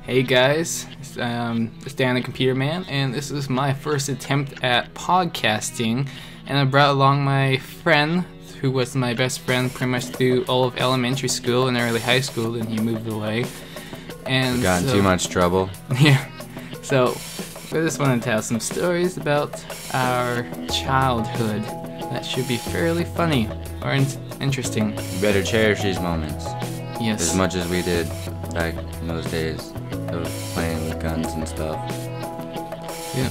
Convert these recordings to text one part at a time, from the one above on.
Hey guys, it's Dan the Computer Man, and this is my first attempt at podcasting, and I brought along my friend, who was my best friend pretty much through all of elementary school and early high school, then he moved away. And got in too much trouble. Yeah, so I just wanted to tell some stories about our childhood that should be fairly funny or interesting. You better cherish these moments. Yes. As much as we did back in those days of playing with guns and stuff. Yeah.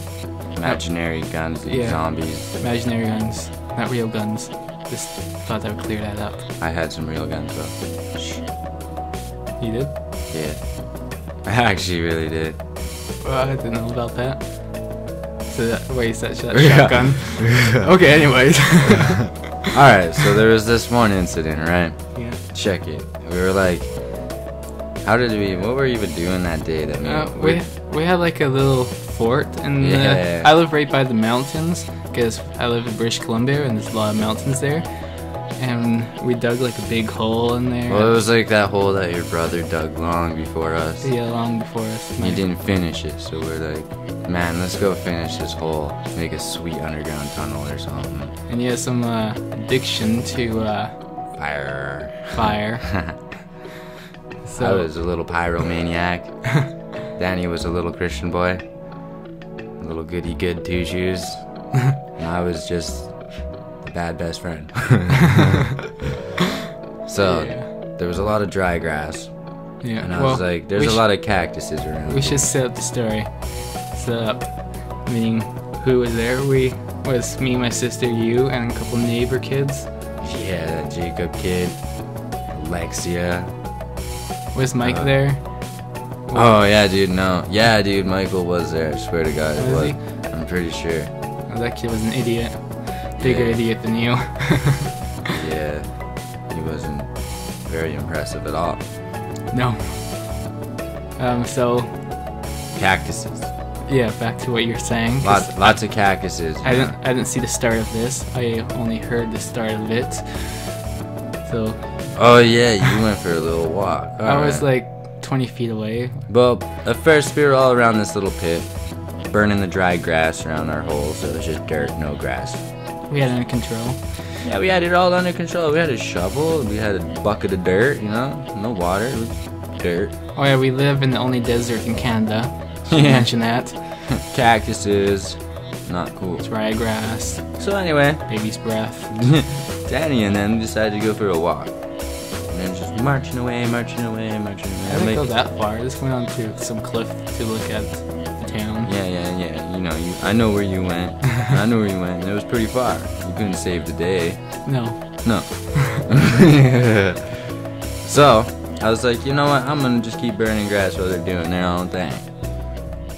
Imaginary guns, Yeah. zombies. Imaginary guns, not real guns. Just thought I would clear that up. I had some real guns though. Shh. You did? Yeah. I actually really did. Well, I didn't know about that. So that way you said shotgun. Okay, anyways. Alright, so there was this one incident, right? Yeah. Check it. We were like, what were we even doing that day that we had like a little fort, and Yeah. I live right by the mountains, because I live in British Columbia, and there's a lot of mountains there. And we dug like a big hole in there. Well, it was like that hole that your brother dug long before us. Yeah, long before us. He didn't finish it, so we're like, man, let's go finish this hole. Make a sweet underground tunnel or something. And he has some addiction to fire. So I was a little pyromaniac. Danny was a little Christian boy. A little goody good two shoes. And I was just the bad best friend. So yeah. there was a lot of dry grass. Yeah. And I was like, there's a lot of cactuses around. We should set up the story. Meaning, who was there? Was me, my sister, you, and a couple neighbor kids. Yeah, that Jacob kid. Alexia. Was Mike there? Oh yeah, dude, no. Yeah, dude, Michael was there. I swear to God, it Was was. he? I'm pretty sure. That kid was an idiot. Bigger Yeah. idiot than you. Yeah, he wasn't very impressive at all. No. So, Cactuses. yeah, back to what you're saying. 'Cause Lots of cactuses. I didn't see the start of this. I only heard the start of it. So Oh yeah, you went for a little walk. I was Alright. like 20 feet away. Well, at first we were all around this little pit, burning the dry grass around our hole, so it was just dirt, no grass. We had it under control. Yeah, we had it all under control. We had a shovel, we had a bucket of dirt, you know, no water, it was dirt. Oh yeah, we live in the only desert in Canada. Should Yeah. mention that. Cactuses, not cool. Dry grass, So anyway, baby's breath. Danny and them decided to go for a walk. And then just marching away. I didn't go that far. I just went on to some cliff to look at the town. Yeah. You know, I know where you went. I know where you went. And it was pretty far. You couldn't save the day. No. No. So, I was like, you know what? I'm gonna just keep burning grass while they're doing their own thing.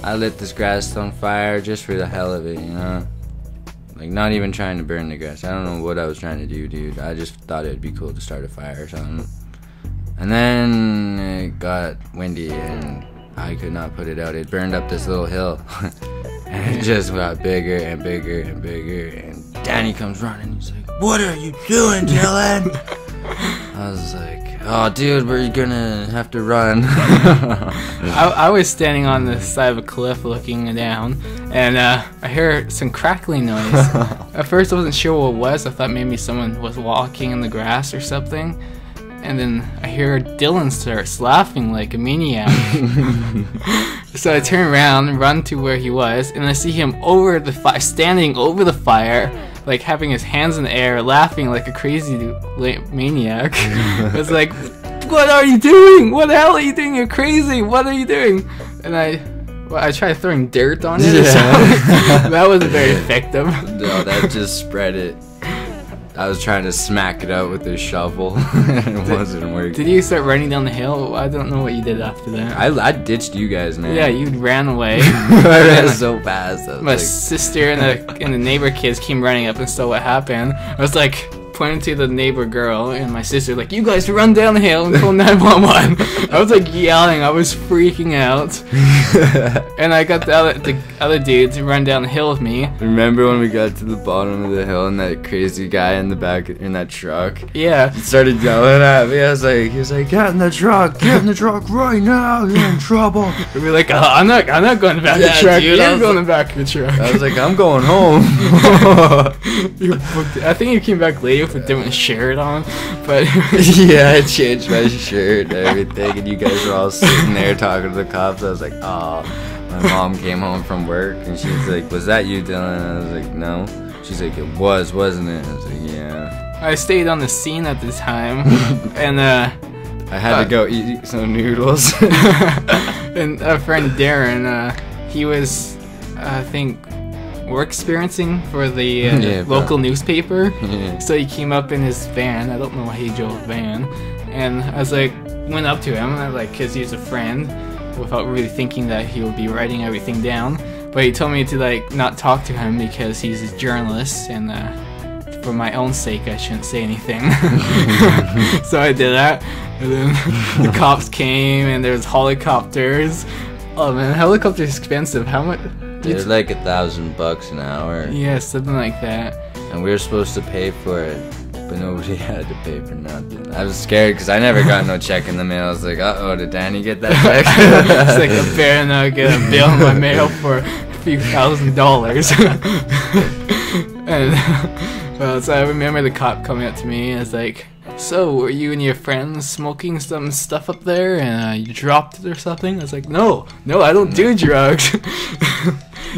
I lit this grass on fire just for the hell of it, you know? Like, not even trying to burn the grass. I don't know what I was trying to do, dude. I just thought it'd be cool to start a fire or something. And then it got windy and I could not put it out. It burned up this little hill. And it just got bigger and bigger and bigger. And Danny comes running. He's like, "What are you doing, Dylan?" I was like, "Oh, dude, we're gonna have to run." I was standing on the side of a cliff looking down, and I heard some crackling noise. At first I wasn't sure what it was. I thought maybe someone was walking in the grass or something. And then I hear Dylan starts laughing like a maniac. So I turn around and run to where he was, and I see him over the standing over the fire, like having his hands in the air, laughing like a crazy maniac. I was like, "What are you doing? What the hell are you doing? You're crazy. What are you doing?" And I tried throwing dirt on it or something. That wasn't very effective. No, that just spread it. I was trying to smack it out with this shovel, and it wasn't working. Did you start running down the hill? I don't know what you did after that. I ditched you guys, man. Yeah, you ran away. I ran so fast. I was My like, sister and the neighbor kids came running up and saw what happened. I was like, pointing to the neighbor girl and my sister, like, you guys run down the hill and call 911. I was like yelling, I was freaking out. And I got the other dude to run down the hill with me. Remember when we got to the bottom of the hill and that crazy guy in the back in that truck? Yeah. He started yelling at me. He was like, get in the truck right now, you're in trouble. We'd be like, I'm not going back to the truck. Dude, You're going back to the truck. I was like, I'm going home. I think you came back later with a different shirt on, but yeah, I changed my shirt and everything, and you guys were all sitting there talking to the cops. I was like, oh. My mom came home from work and she was like, was that you, Dylan? I was like, no. She's like, it was, wasn't it? I was like, yeah. I stayed on the scene at the time, and I had to go eat some noodles. And a friend Darren, he was, I think, work experiencing for the local newspaper. Yeah. So he came up in his van. I don't know why he drove a van. And I was like, went up to him, and I was like, because he's a friend, without really thinking that he would be writing everything down. But he told me to like not talk to him because he's a journalist, and for my own sake I shouldn't say anything. So I did that, and then the cops came and there's helicopters. Oh man, helicopter's expensive. How much? They're like $1,000 an hour. Yeah, something like that. And we were supposed to pay for it, but nobody had to pay for nothing. I was scared because I never got no check in the mail. I was like, uh-oh, did Danny get that check? It's like, I better not get a bill in my mail for a few $1,000s. And well, so I remember the cop coming up to me and was like, so were you and your friends smoking some stuff up there and you dropped it or something? I was like, no, I don't do drugs.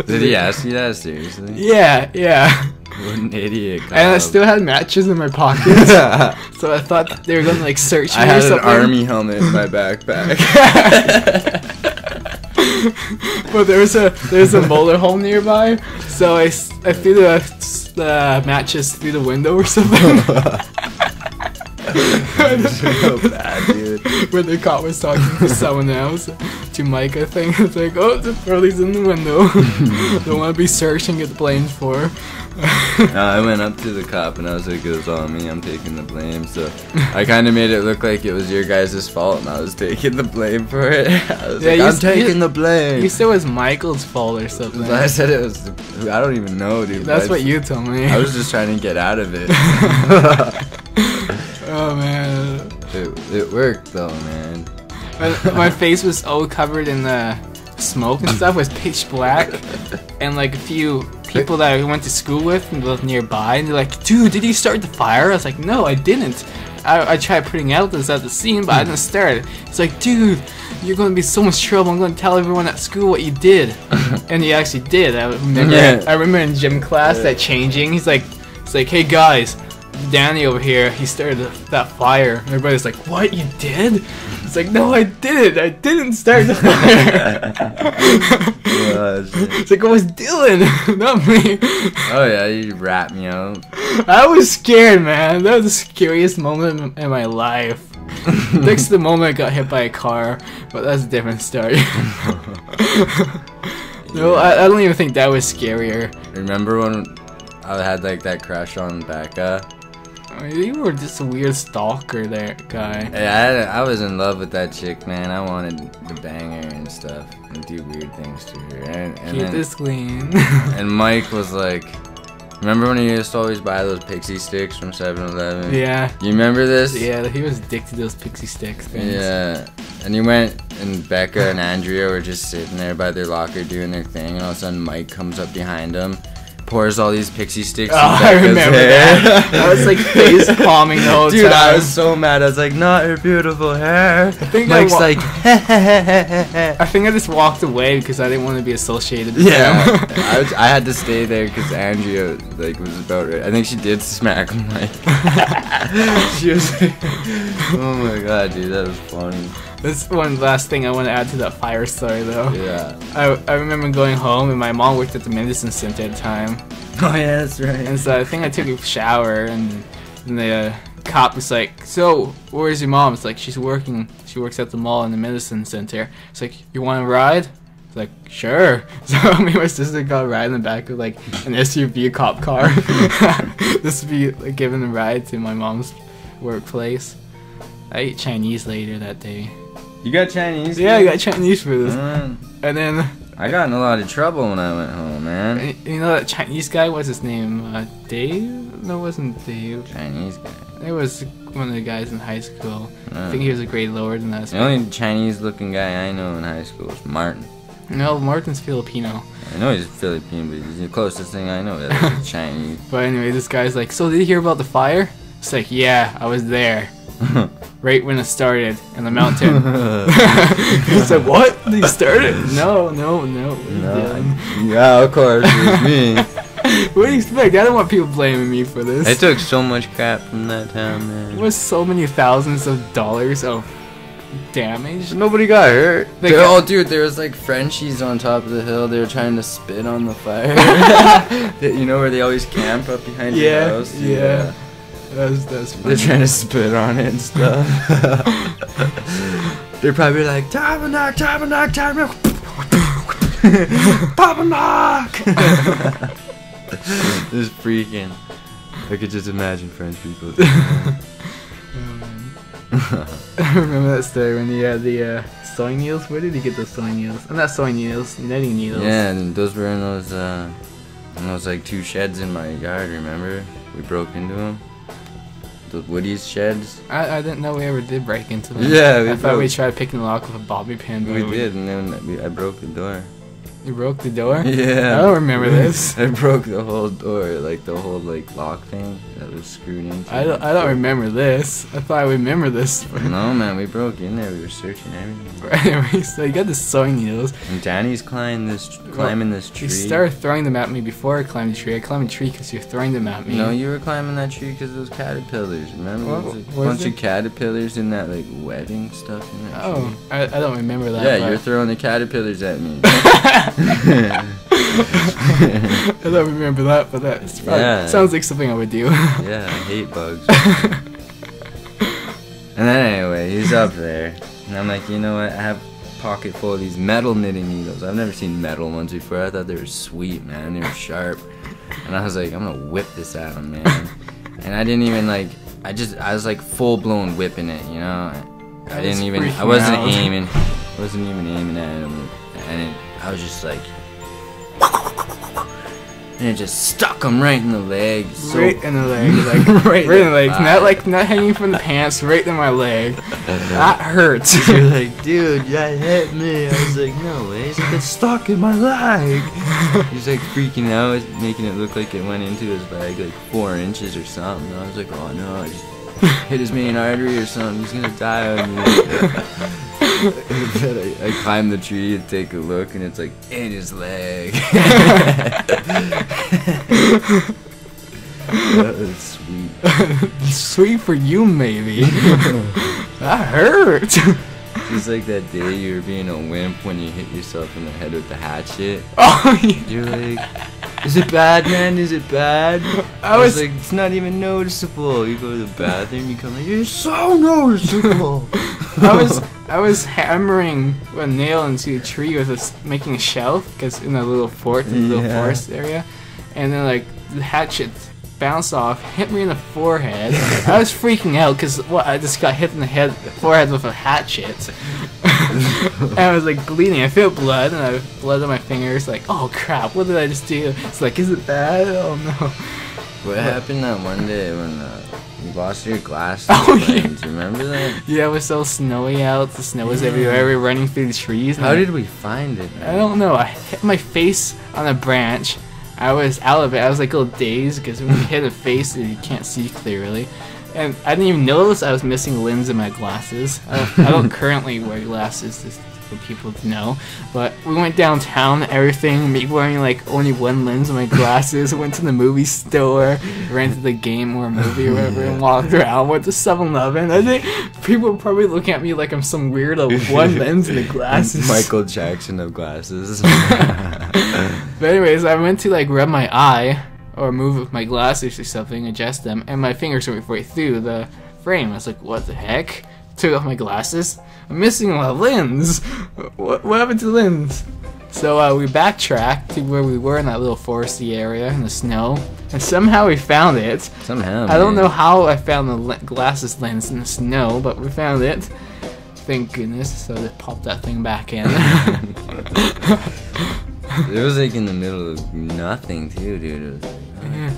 Did he ask you that seriously? Yeah. What an idiot. Cop. And I still had matches in my pockets. So I thought they were gonna like search me I had or something. an army helmet in my backpack. But there's a molar home nearby, so I threw the matches through the window or something. So bad, dude. When the cop was talking to someone else, to Mike, I think. It's like, oh, the Pearlie's in the window. Don't want to be searched and get blamed for. I went up to the cop and I was like, it was all me, I'm taking the blame. So I kind of made it look like it was your guys' fault and I was taking the blame for it. I was like, I'm taking the blame. You said it was Michael's fault or something. I said it was, I don't even know, dude. That's what you told me. I was just trying to get out of it. Oh man. It worked though, man. My face was all covered in the smoke and stuff. It was pitch black, and like a few people that I went to school with and lived nearby, and they're like, dude, did you start the fire? I was like, no, I didn't. I tried putting out this at the scene, but I didn't start it. It's like, dude, you're going to be so much trouble. I'm going to tell everyone at school what you did. And he actually did. I remember in gym class that changing. It's like, hey guys, Danny over here, he started that fire. Everybody's like, what, you did? It's like, no, I didn't. I didn't start the fire. It's like, it was Dylan, not me. Oh yeah, you rat me out. I was scared, man. That was the scariest moment in my life. Next to the moment I got hit by a car, but that's a different story. No, I don't even think that was scarier. Remember when I had like that crush on Becca? You were just a weird stalker there, guy. Yeah, I was in love with that chick, man. I wanted to bang her and stuff and do weird things to her. And keep this clean. And Mike was like, remember when he used to always buy those pixie sticks from 7-Eleven? Yeah. You remember this? Yeah, he was addicted to those pixie sticks things. Yeah. And he went, and Becca and Andrea were just sitting there by their locker doing their thing, and all of a sudden Mike comes up behind them, pours all these pixie sticks in Becca's I remember hair. that. I was like face palming the whole time. Dude, I was so mad. I was like, not her beautiful hair. Mike's like, I think I just walked away because I didn't want to be associated with him. I had to stay there because Andrea like was about it. I think she did smack Mike. She was like, oh my god, dude, that was funny. That's one last thing I want to add to that fire story, though. Yeah. I remember going home, and my mom worked at the medicine center at the time. Oh, yeah, that's right. And so I think I took a shower, and the cop was like, so, where's your mom? It's like, she works at the mall in the medicine center. It's like, you want to ride? It's like, sure. So me and my sister got a ride in the back of like an SUV cop car. This would be like giving a ride to my mom's workplace. I ate Chinese later that day. You got Chinese? Yeah, I got Chinese food. And then I got in a lot of trouble when I went home, man. You know that Chinese guy? What's his name? Dave? No, it wasn't Dave. Chinese guy. It was one of the guys in high school. I think he was a grade lower than us. The only Chinese-looking guy I know in high school was Martin. No, Martin's Filipino. I know he's Filipino, but he's the closest thing I know that's Chinese. But anyway, this guy's like, so did you hear about the fire? It's like, yeah, I was there. Right when it started in the mountain. He's like, what? Did you start it? No. Yeah, of course, it was me. What do you expect? I don't want people blaming me for this. I took so much crap from that town, man. It was so many thousands of dollars of damage. Nobody got hurt. Oh, dude, there was like Frenchies on top of the hill. They were trying to spit on the fire. You know where they always camp up behind your house? Yeah. That's funny. They're trying to spit on it and stuff. They're probably like, Tabernacle. Just freaking. I could just imagine French people doing that. Remember that story when he had the sewing needles? Where did he get those sewing needles? I'm not sewing needles, knitting needles. Yeah, and those were in those like 2 sheds in my yard, remember? We broke into them. The Woody's sheds. I didn't know we ever did break into them. Yeah, I thought we tried picking the lock with a bobby pin. We did, and then I broke the door. You broke the door? Yeah. I don't remember this. I broke the whole door, like the whole lock thing that was screwed into. I don't remember this. I thought I would remember this. No, man, we broke in there. We were searching everything. Anyway, so you got the sewing needles. And Danny's climbing this tree. You started throwing them at me before I climbed the tree. I climbed the tree because you're throwing them at me. No, you were climbing that tree because those caterpillars. Remember? There was a bunch of caterpillars in that wedding stuff in that tree. I don't remember that. Yeah, you're throwing the caterpillars at me. I don't remember that, but that sounds like something I would do. Yeah, I hate bugs. And then anyway, he's up there, and I'm like, you know what? I have a pocket full of these metal knitting needles. I've never seen metal ones before. I thought they were sweet, man. They were sharp, and I was like, I'm gonna whip this at him, man. And I didn't even I was like full blown whipping it, you know. I wasn't even aiming at him, and I was just like. And it just stuck him right in the leg. Right in the leg, like right in the leg. Not hanging from the pants, right in my leg. That hurts. You're like, dude, that hit me. I was like, no way. He's like, it's stuck in my leg. He's like freaking out, making it look like it went into his leg like 4 inches or something. And I was like, oh no, I just hit his main artery or something. He's gonna die on me. I climbed the tree to take a look, and it's like in his leg. That was sweet. Sweet for you, maybe. That hurt. It's like that day you were being a wimp when you hit yourself in the head with the hatchet. Oh, yeah. You're like, is it bad, man? Is it bad? I was like, it's not even noticeable. You go to the bathroom, you come like, it's so noticeable. I was hammering a nail into a tree with making a shelf, because in a little fort, in a little forest area, and then like the hatchet bounced off, hit me in the forehead. I was freaking out because I just got hit in the forehead with a hatchet. And I was like bleeding. I feel blood, and I have blood on my fingers. Like, oh crap, what did I just do? It's like, is it bad? Oh no. What happened that one day when you lost your glasses? Oh, yeah. Do you remember that? Yeah, it was so snowy out. The snow was everywhere. We were running through the trees. How did we find it, man? I don't know. I hit my face on a branch. I was out of it. I was like a little dazed because when you hit a face, you can't see clearly. And I didn't even notice I was missing a lens in my glasses. I don't currently wear glasses, just for people to know. But we went downtown, everything, me wearing like only one lens in my glasses. Went to the movie store, rented the game or movie or whatever, and walked around. Went to 7-Eleven. I think people were probably looking at me like I'm some weirdo with one lens in the glasses. Michael Jackson of glasses. But anyways, I went to like rub my eye or move with my glasses or something, adjust them, and my fingers went right through the frame. I was like, what the heck? Took off my glasses. I'm missing a lens. What happened to the lens? So we backtracked to where we were in that little foresty area in the snow, and somehow we found it. Somehow. I don't know how I found the glasses lens in the snow, but we found it. Thank goodness. So they popped that thing back in. It was like in the middle of nothing too, dude. It was like, Yeah.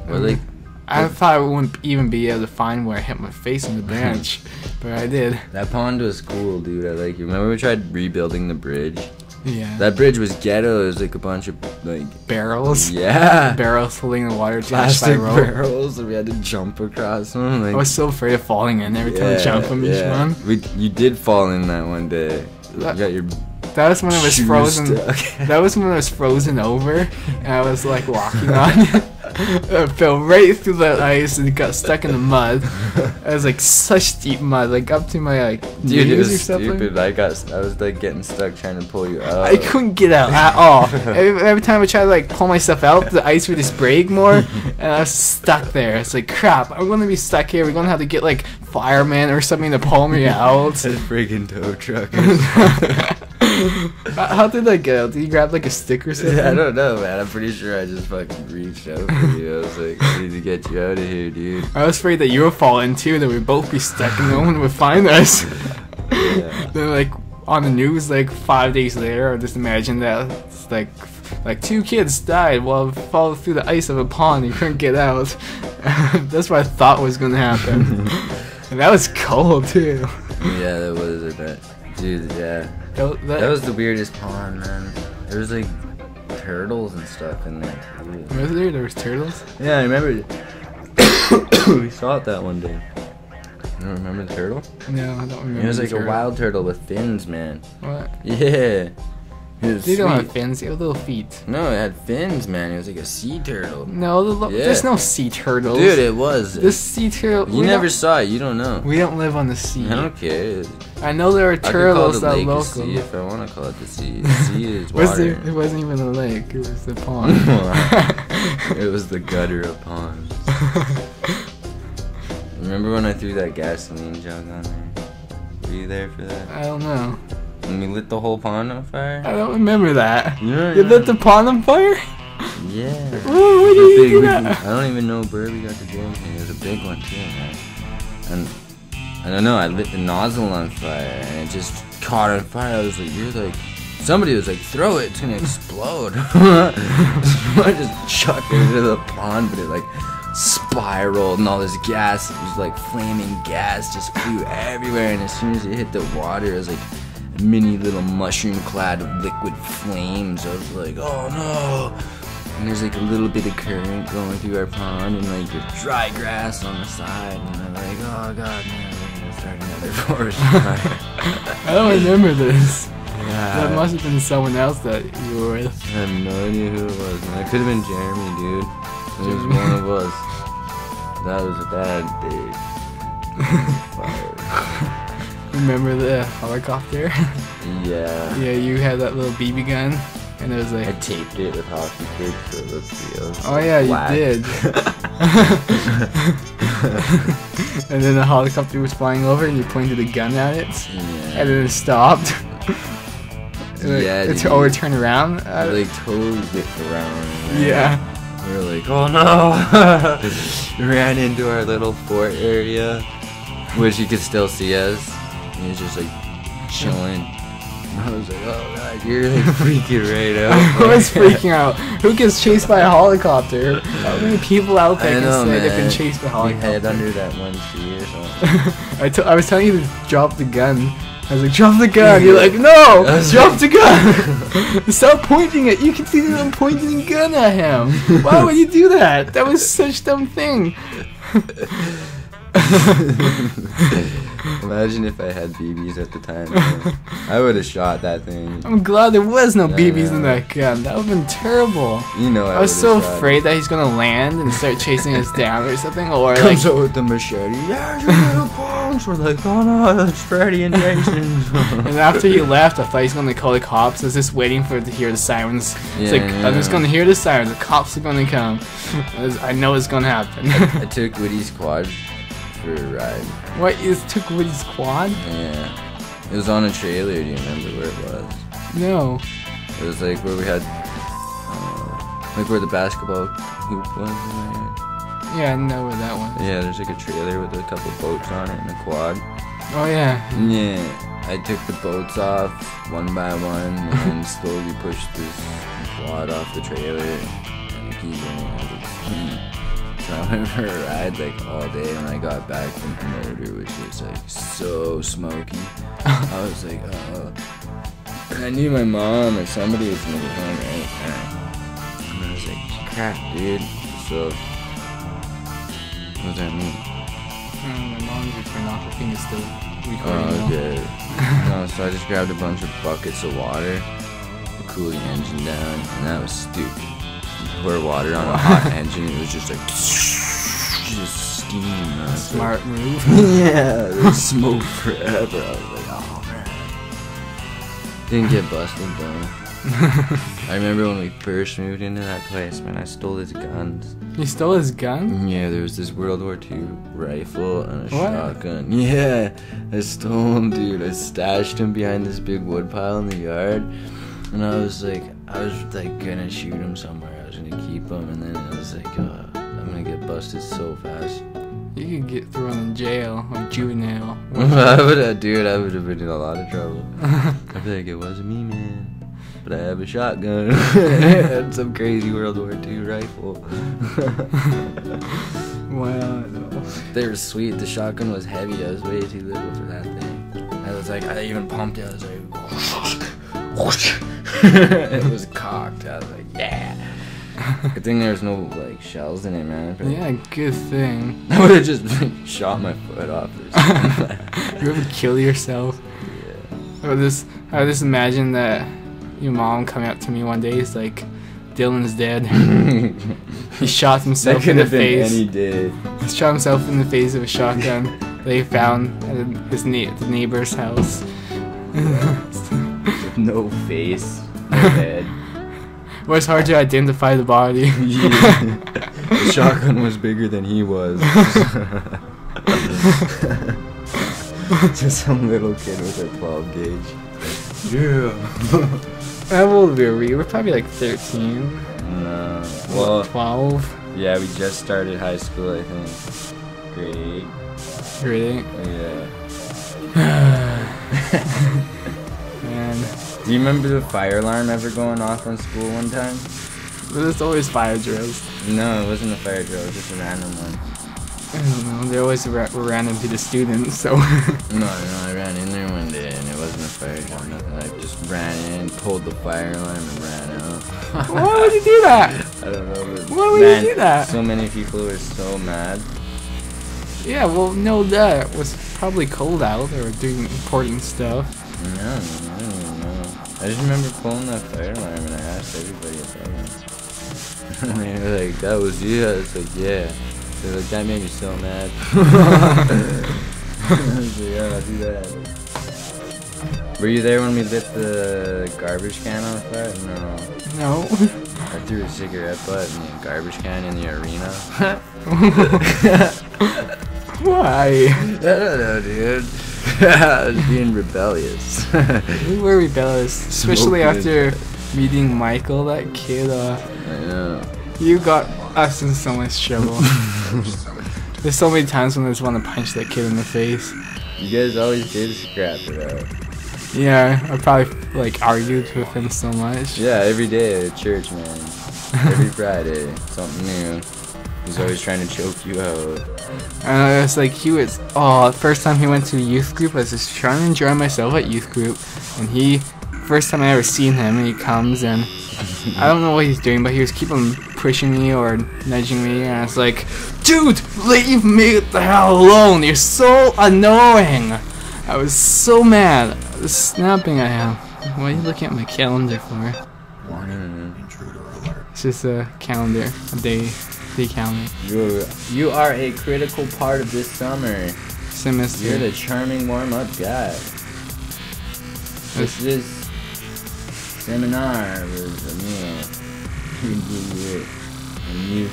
or like, I thought I wouldn't even be able to find where I hit my face on the bench, but I did. that pond was cool, dude. I like it. Remember we tried rebuilding the bridge? Yeah. That bridge was ghetto. It was like a bunch of like Barrels. yeah, Barrels holding the water attached by plastic rope. barrels that we had to jump across them. Like, I was so afraid of falling in every time I jumped from each one. You did fall in that one day. You That- got your That was when it was shoes frozen. stuck. That was when it was frozen over, and I was like walking on it. I fell right through the ice and got stuck in the mud. It was like such deep mud, like up to my like Dude, it knees was or something. stupid. I was like getting stuck trying to pull you out. I couldn't get out at all. Every time I tried to like pull myself out, the ice would just break more, and I was stuck there. It's like crap. I'm gonna be stuck here. We're gonna have to get like firemen or something to pull me out. A freaking tow truck. How did I get out? Did you grab like a stick or something? I don't know, man. I'm pretty sure I just fucking reached out for you. I was like, I need to get you out of here, dude. I was afraid that you would fall in too, that we'd both be stuck and no one would find us. Yeah. Then like on the news like 5 days later, I just imagine that it's like 2 kids died while falling through the ice of a pond and couldn't get out. That's what I thought was gonna happen. And that was cold too. Yeah, that was a bit. Dude, yeah. That was the weirdest pond, man. There was like turtles and stuff in there. Too. Was there? There was turtles? Yeah, I remember. We saw it that one day. You don't remember the turtle? No, I don't remember. It was like the a turtle. wild turtle with fins, man. What? Yeah. It was They don't have sweet. fins, they have little feet. No, it had fins, man. It was like a sea turtle. No, Yeah. there's no sea turtles. Dude, it was. This sea turtle. You never saw it. You don't know. We don't live on the sea. I don't care. I know there are I could call turtles the that are lake a local. sea if I want to call it the sea. The sea is water. It wasn't even a lake, it was the pond. It was the gutter of ponds. Remember when I threw that gasoline jug on there? Were you there for that? I don't know. When we lit the whole pond on fire? I don't remember that. Yeah, You lit the pond on fire? Yeah. Why did you do that? I don't even know where we got to do anything. It was a big one too, man. And I don't know, I lit the nozzle on fire and it just caught on fire. I was like, somebody was like, throw it, it's gonna explode. I just chucked it into the pond, but it like spiraled and all this gas, it was like flaming gas, just flew everywhere. And as soon as it hit the water, it was like a mini little mushroom cloud of liquid flames. I was like, oh no. And there's like a little bit of current going through our pond and like there's dry grass on the side. And I'm like, oh god, man, we're gonna start another forest fire. I don't remember this. Yeah. That must have been someone else that you were with. I have no idea who it was, man. It could have been Jeremy, dude. It was one of us. That was a bad day. Remember the helicopter? Yeah. Yeah, you had that little BB gun, and it was I like, taped it with hockey sticks so it looked real. oh yeah, Black. you did. And then the helicopter was flying over, and you pointed a gun at it, Yeah. and then it stopped. Yeah, It's dude. or turn around. I like totally whipped around. Man. Yeah. We were like, oh no! Ran into our little fort area, which you could still see us. And he was just like chilling. And I was like, oh god, you're like freaking right out. Who was freaking out? Who gets chased by a helicopter? How many people out there I can know, say they've been man. chased by a We hid helicopter? under that one tree or something. I was telling you to drop the gun. I was like, drop the gun. You're like, no, drop the gun. Stop pointing it. You can see that I'm pointing a gun at him. Why would you do that? That was such a dumb thing. Imagine if I had BBs at the time. Man. I would have shot that thing. I'm glad there was no I BBs in know. that gun. That would have been terrible. You know, I was so would've shot afraid that he's gonna land and start chasing us down or something, or it. like, Comes out with the machete. Yeah, you little punks. We're like, oh no, that's Freddy and Jason. and after he left, I thought he's gonna call the cops. I was just waiting for to hear the sirens. It's like, I'm just gonna hear the sirens. The cops are gonna come. I know it's gonna happen. I took Woody's quad for a ride. What, you took Woody's quad? Yeah. It was on a trailer. Do you remember where it was? No. It was like where we had, like where the basketball hoop was. Right? Yeah, I know where that one. Yeah, there's like a trailer with a couple boats on it and a quad. Oh yeah. Yeah, I took the boats off one by one and then slowly pushed this quad off the trailer and keep going. So I went for a ride like all day. When I got back from promoter, which was like so smoky, I was like, oh. And I knew my mom or somebody was gonna get home, right? And I was like, crap, dude. So, what does that mean? My mom's just turned off. I think it's still recording. Oh, okay. No, so I just grabbed a bunch of buckets of water to cool the engine down, and that was stupid. You pour water on a hot engine, it was just like, just steam. Smart move. Yeah, it smoked forever. I was like, oh man. Didn't get busted though. I remember when we first moved into that place, man, I stole his guns. You stole his gun? Yeah, there was this World War II rifle and a What? shotgun. Yeah, I stole him, dude. I stashed him behind this big wood pile in the yard. And I was like gonna shoot him somewhere. I was gonna keep him, and then I was like, I'm gonna get busted so fast. You could get thrown in jail or juvenile. I would have been in a lot of trouble. I'd be like, it wasn't me, man. But I have a shotgun and some crazy World War II rifle. Wow. They were sweet. The shotgun was heavy. I was way too little for that thing. I was like, I even pumped it. I was like, whoosh. It was cocked. I was like, yeah. Good thing there was no like shells in it, man. Yeah, good thing. I would have just shot my foot off or something. You ever kill yourself? Yeah. I just imagine that your mom coming up to me one day. He's like, Dylan's dead. He shot himself That in could the have been face. any day. He shot himself in the face with a shotgun they found at the neighbor's house. No face, no head. It was hard to identify the body. Yeah. The shotgun was bigger than he was. Just some little kid with a 12 gauge. Yeah. How old were we? We're probably like 13. No. Well, 12. yeah, we just started high school, I think. Grade 8. Grade 8. Yeah. Man. Do you remember the fire alarm ever going off on school one time? There's always fire drills. No, it wasn't a fire drill, it was just a random one. I don't know. They always were random to the students, so. No, I ran in there one day and it wasn't a fire drill, nothing. I just ran in, pulled the fire alarm and ran out. Why would you do that? I don't know, but Why would you do that? So many people were so mad. Yeah, well, no, that was probably cold out. They were doing important stuff. No, I don't even know. I just remember pulling that fire alarm and I asked everybody if that was. And they were like, that was you? I was like, yeah. They're like, that made me so mad. I was like, yeah, I'll do that. Were you there when we lit the garbage can on fire? No. No. I threw a cigarette butt in the garbage can in the arena. Why? I don't know, dude. I was being rebellious. We were rebellious, especially Smoking. after meeting Michael, that kid. I know. You got us in so much trouble. There's so many times when I just want to punch that kid in the face. You guys always did scrap it out. Yeah, I probably like argued with him so much. Yeah, every day at church, man. Every Friday, something new. He's always trying to choke you out. And it's like first time he went to youth group, I was just trying to enjoy myself at youth group, and first time I ever seen him, and he comes and I don't know what he's doing, but he was keeping pushing me or nudging me, and I was like, dude, leave me the hell alone, you're so annoying. I was so mad. I was snapping at him. What are you looking at my calendar for? It's just a calendar, a day calendar. You are a critical part of this summer. Semester. You're the charming warm-up guy. This seminar was a meal.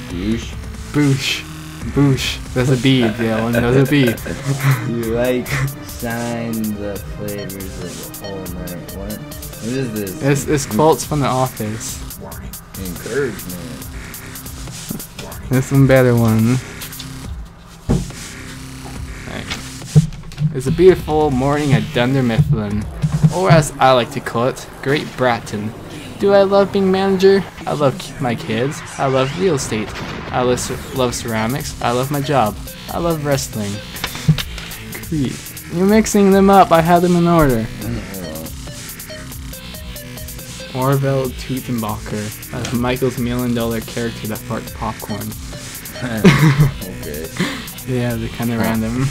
Douche. Boosh. Boosh. That's a B, Dylan. That's a B. You like sign the flavors of the whole night. What is this? It's quotes from The Office. Encouragement. There's some better ones. Right. It's a beautiful morning at Dunder Mifflin, or as I like to call it, Great Bratton. Do I love being manager? I love my kids. I love real estate. I love ceramics. I love my job. I love wrestling. You're mixing them up. I had them in order. Orville Tutenbacher as Michael's $1 million character that farts popcorn. Okay. Yeah, they're kind of random.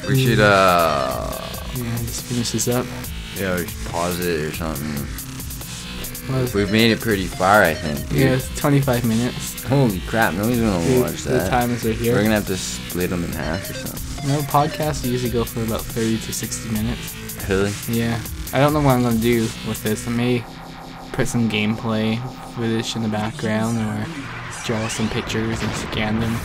We should, Yeah, just finish this up. yeah, we should pause it or something. Well, We've made it pretty far, I think. Dude. yeah, it's 25 minutes. Holy crap, nobody's gonna watch The that. time is right here. We're gonna have to split them in half or something. No, podcasts usually go for about 30 to 60 minutes. Really? Yeah. I don't know what I'm going to do with this. I may put some gameplay footage in the background or draw some pictures and scan them.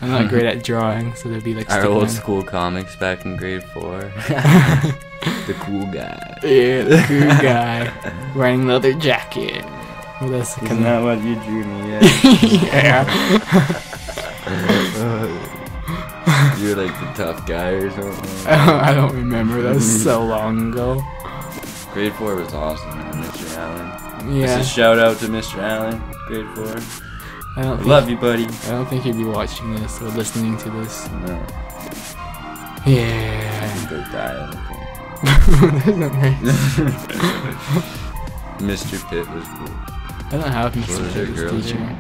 I'm not great at drawing, so there'll be like Our stick old man. school comics back in grade 4. The cool guy. Yeah, the cool guy wearing leather jacket. What else? Isn't that what you drew me at? Yeah. You're like the tough guy or something. I don't remember. That was so long ago. Grade 4 was awesome, Mr. Allen. Yeah. Just a shout out to Mr. Allen, grade 4. I don't I think, love you, buddy. I don't think he'd be watching this or listening to this. No, Yeah. go die. Mr. Pitt was cool. I don't have Was Mr. there Pitt's girls teacher. here?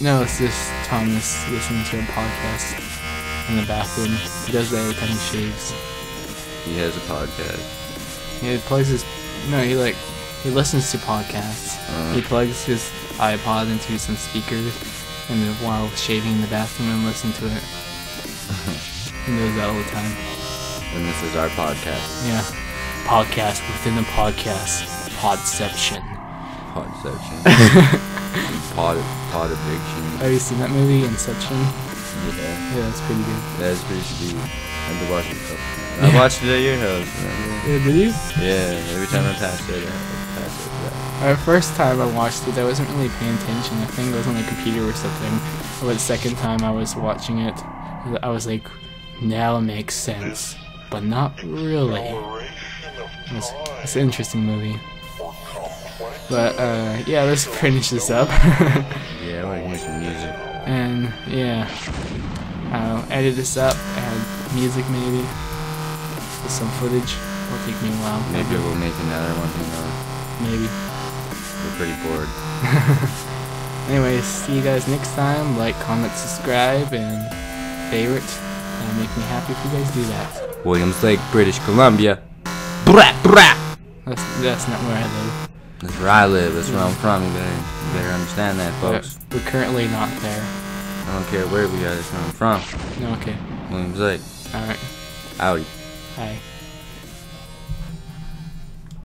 No, it's just Thomas listening to a podcast in the bathroom. He does that every time he shaves. He has a podcast. He plugs his. No, he listens to podcasts. He plugs his iPod into some speakers, and then while shaving in the bathroom and listen to it. He does that all the time. And this is our podcast. Yeah, podcast within a podcast. Podception. Podception. Pod addiction. Have you seen that movie, Inception? Yeah. Yeah, that's pretty good. That's pretty sweet. I had to watch it a couple times. I watched it at your house, remember? Yeah, did you? Yeah, every time I passed it, I passed it. The first time I watched it, I wasn't really paying attention. I think it was on the computer or something. But the second time I was watching it, I was like, now it makes sense. But not really. It's an interesting movie. But, yeah, let's finish this up. Yeah, I want to hear some music. And, yeah. I'll edit this up, add music maybe. With some footage. It'll take me a while. Maybe we'll make another one, you know. Maybe. We're pretty bored. Anyways, see you guys next time. Like, comment, subscribe, and favorite. And make me happy if you guys do that. Williams Lake, British Columbia. That's not where I live. That's where I live. That's where I'm from. You better understand that, folks. We're currently not there. I don't care where we are. That's where I'm from. No, okay. Williams Lake. Alright. Howdy. Bye.